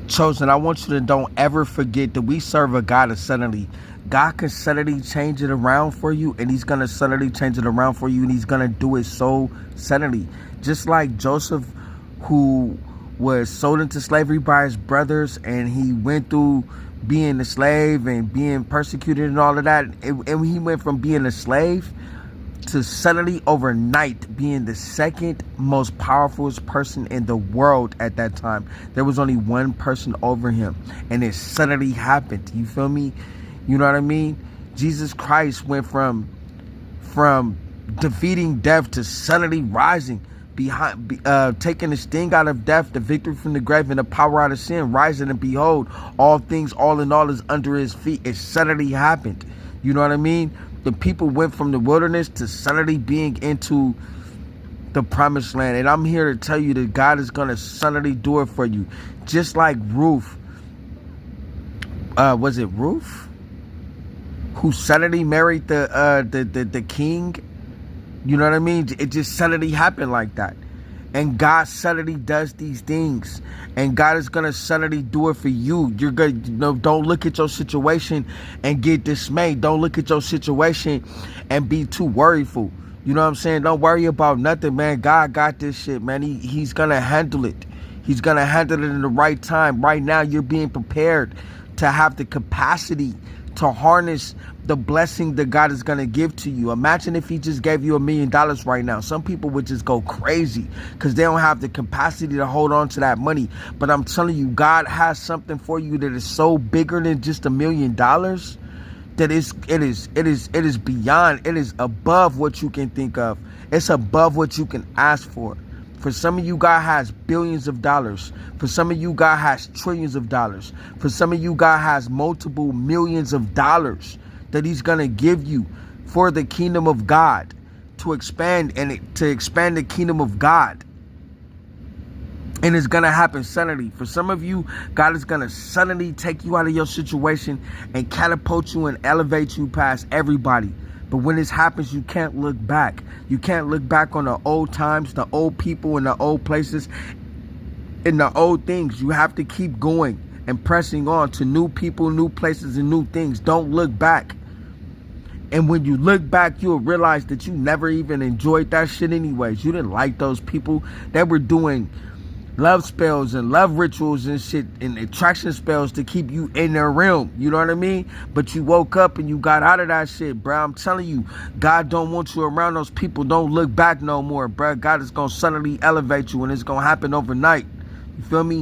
Chosen, I want you to don't ever forget that we serve a God of suddenly. God can suddenly change it around for you, and he's going to suddenly change it around for you, and he's going to do it so suddenly. Just like Joseph, who was sold into slavery by his brothers, and he went through being a slave and being persecuted and all of that. And he went from being a slave to suddenly overnight being the second most powerful person in the world at that time. There was only one person over him, and it suddenly happened. You feel me? You know what I mean? Jesus Christ went from defeating death to suddenly rising, behind taking the sting out of death, the victory from the grave, and the power out of sin, rising, and behold, all things, all in all, is under his feet. It suddenly happened. You know what I mean? The people went from the wilderness to suddenly being into the promised land. And I'm here to tell you that God is going to suddenly do it for you. Just like Ruth. Was it Ruth? Who suddenly married the king? You know what I mean? It just suddenly happened like that. And God suddenly does these things. And God is going to suddenly do it for you. You're good. You know, don't look at your situation and get dismayed. Don't look at your situation and be too worryful. You know what I'm saying? Don't worry about nothing, man. God got this shit, man. He's going to handle it. He's going to handle it in the right time. Right now, you're being prepared to have the capacity to harness the blessing that God is going to give to you. Imagine if he just gave you $1 million right now. Some people would just go crazy because they don't have the capacity to hold on to that money. But I'm telling you, God has something for you that is so bigger than just $1 million that it is beyond, it is above what you can think of. It's above what you can ask for. For some of you, God has billions of dollars. For some of you, God has trillions of dollars. For some of you, God has multiple millions of dollars that he's going to give you for the kingdom of God, to expand the kingdom of God. And it's going to happen suddenly. For some of you, God is going to suddenly take you out of your situation and catapult you and elevate you past everybody. But when this happens, you can't look back. You can't look back on the old times, the old people, and the old places, and the old things. You have to keep going and pressing on to new people, new places, and new things. Don't look back. And when you look back, you'll realize that you never even enjoyed that shit anyways. You didn't like those people that were doing love spells and love rituals and shit and attraction spells to keep you in their realm. You know what I mean? But you woke up and you got out of that shit, bro. I'm telling you, God don't want you around those people. Don't look back no more, bro. God is going to suddenly elevate you, and it's going to happen overnight. You feel me?